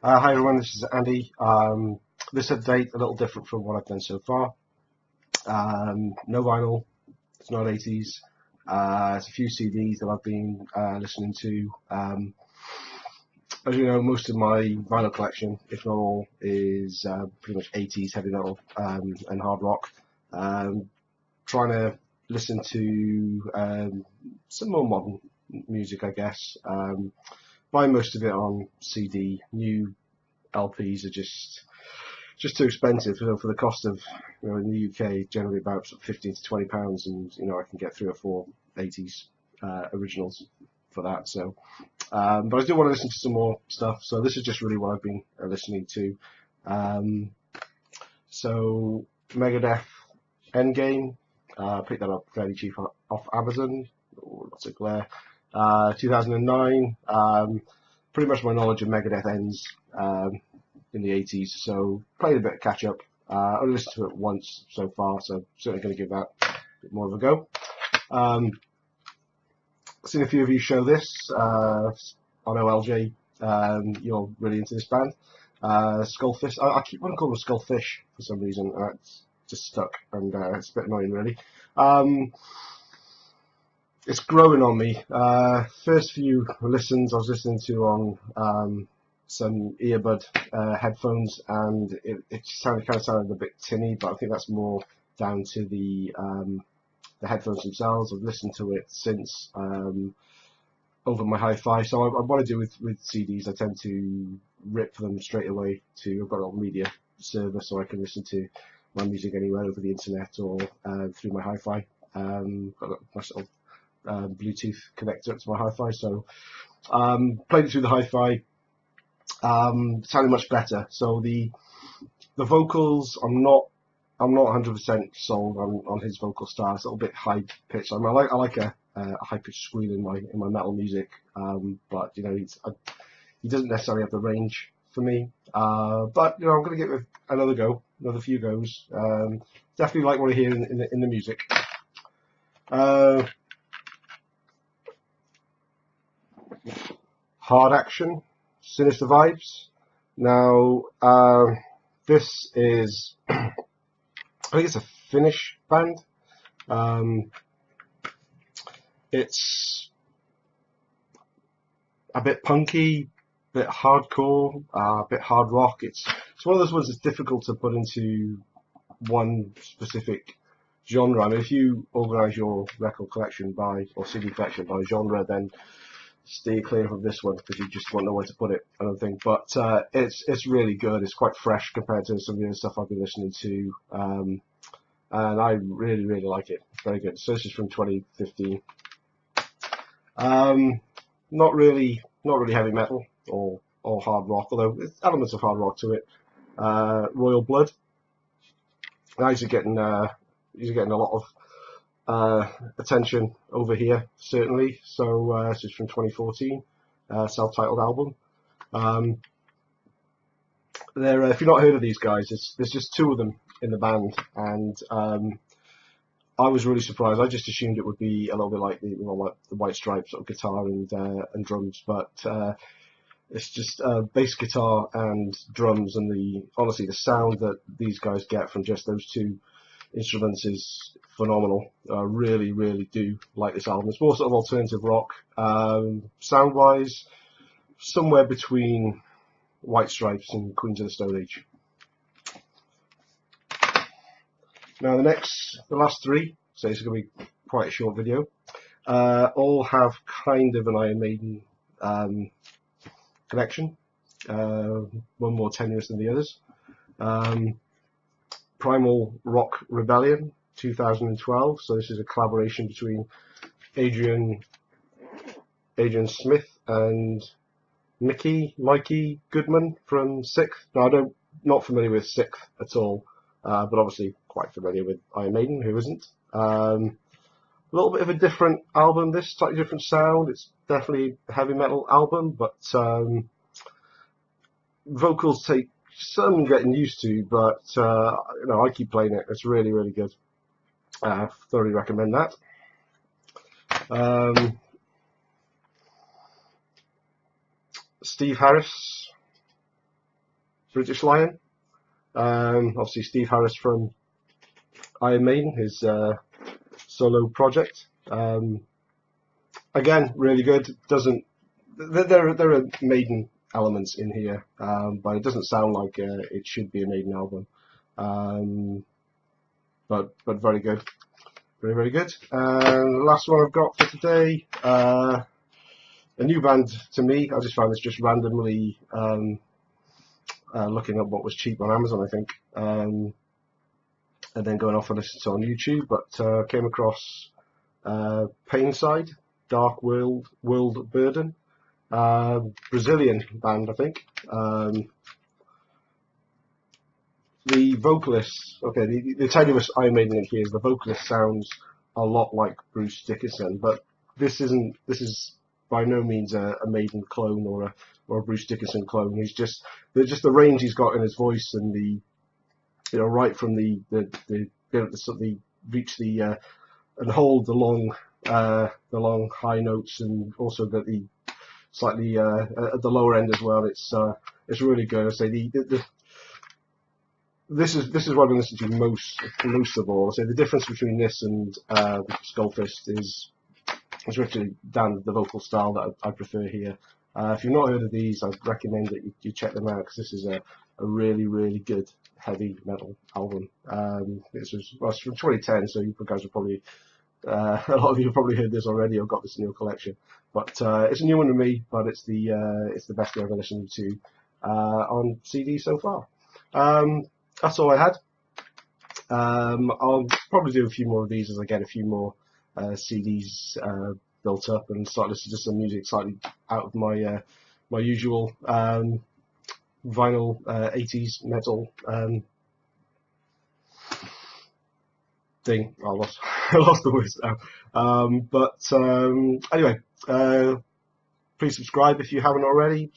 Hi everyone, this is Andy. This update a little different from what I've done so far. No vinyl, it's not 80s. It's a few CDs that I've been listening to. As you know, most of my vinyl collection, if not all, is pretty much 80s heavy metal and hard rock. Trying to listen to some more modern music, I guess. Buy most of it on CD. New LPs are just too expensive. So for the cost of, in the UK, generally about £15 to £20, and I can get 3 or 4 80s originals for that. So, but I do want to listen to some more stuff. So this is just really what I've been listening to. So Megadeth Endgame, picked that up fairly cheap off Amazon. Lots of glare. 2009. Pretty much my knowledge of Megadeth ends in the 80s, so played a bit of catch up. I only listened to it once so far, so certainly going to give that a bit more of a go. Seen a few of you show this on OLJ. You're really into this band. Skullfish. I keep wanting to call them Skullfish for some reason. It's just stuck, and it's a bit annoying, really. It's growing on me. First few listens I was listening to on some earbud headphones, and it kind of sounded a bit tinny, but I think that's more down to the headphones themselves. I've listened to it since over my hi-fi. So what I do with CDs, I tend to rip them straight away to, I've got a little media server, so I can listen to my music anywhere over the internet or through my hi-fi. Got my sort of Bluetooth connector up to my hi-fi, so played it through the hi-fi. Sounded much better. So the vocals, I'm not 100% sold on his vocal style. It's a little bit high pitched. I like a high pitched squeal in my metal music, but he doesn't necessarily have the range for me. But I'm going to give it another few goes. Definitely like what I hear in the music. Hard Action, Sinister Vibes. Now, this is, I think it's a Finnish band. It's a bit punky, a bit hardcore, a bit hard rock. It's one of those ones that's difficult to put into one specific genre. I mean, if you organise your record collection or CD collection by genre, then stay clear of this one because you just won't know where to put it, I don't think. But it's really good. It's quite fresh compared to some of the other stuff I've been listening to, and I really, really like it. Very good. So this is from 2015. Not really heavy metal or hard rock, although there's elements of hard rock to it. Royal Blood. These are getting a lot of attention over here, certainly. So this is from 2014, self-titled album. If you've not heard of these guys, there's just 2 of them in the band, and I was really surprised. I just assumed it would be a little bit like the White Stripes sort of guitar and drums, but it's just bass guitar and drums, and honestly the sound that these guys get from just those 2 instruments is phenomenal. I really, really do like this album. It's more sort of alternative rock. Sound wise, somewhere between White Stripes and Queens of the Stone Age. Now the last 3, so it's going to be quite a short video, all have kind of an Iron Maiden connection, one more tenuous than the others. Primal Rock Rebellion, 2012. So this is a collaboration between Adrian Smith and Mikey Goodman from Sixth. Now I'm not familiar with Sixth at all, but obviously quite familiar with Iron Maiden. Who isn't? A little bit of a different album. This slightly different sound. It's definitely a heavy metal album, but vocals take some getting used to, but I keep playing it. It's really, really good. Thoroughly recommend that. Steve Harris, British Lion. Obviously Steve Harris from Iron Maiden, his solo project. Again, really good. Doesn't there are Maiden elements in here, but it doesn't sound like it should be a Maiden album. But very good, very good. And the last one I've got for today, a new band to me. I just found this just randomly looking up what was cheap on Amazon, I think, and then going off and listening to it on YouTube. But came across Painside, Dark World Burden, Brazilian band, I think. The vocalist, okay, the tiny bit Iron Maiden in here is the vocalist sounds a lot like Bruce Dickinson, but this is by no means a Maiden clone or a Bruce Dickinson clone. He's just the range he's got in his voice, and right from the reach and hold the long high notes, and also the slightly at the lower end as well. It's really good. I say this is what I've been listening to most of all. So the difference between this and Skullfist is really down the vocal style that I prefer here. If you've not heard of these, I'd recommend that you check them out, because this is a really good heavy metal album. It's from 2010, so you guys will probably a lot of you have probably heard this already or got this in your collection. But it's a new one to me, but it's the best I've ever listened to on CD so far. That's all I had. I'll probably do a few more of these as I get a few more CDs built up and start listening to some music slightly out of my my usual vinyl 80s metal thing. I lost the words now. Anyway, please subscribe if you haven't already.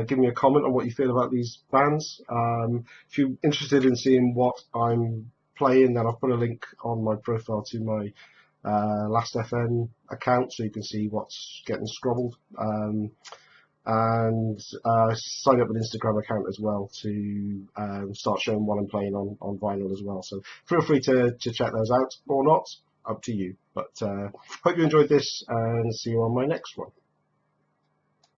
Give me a comment on what you feel about these bands. If you're interested in seeing what I'm playing, then I've put a link on my profile to my Last.fm account, so you can see what's getting scrobbled. And sign up with Instagram account as well to start showing what I'm playing on vinyl as well. So feel free to check those out or not. Up to you. But hope you enjoyed this, and see you on my next one.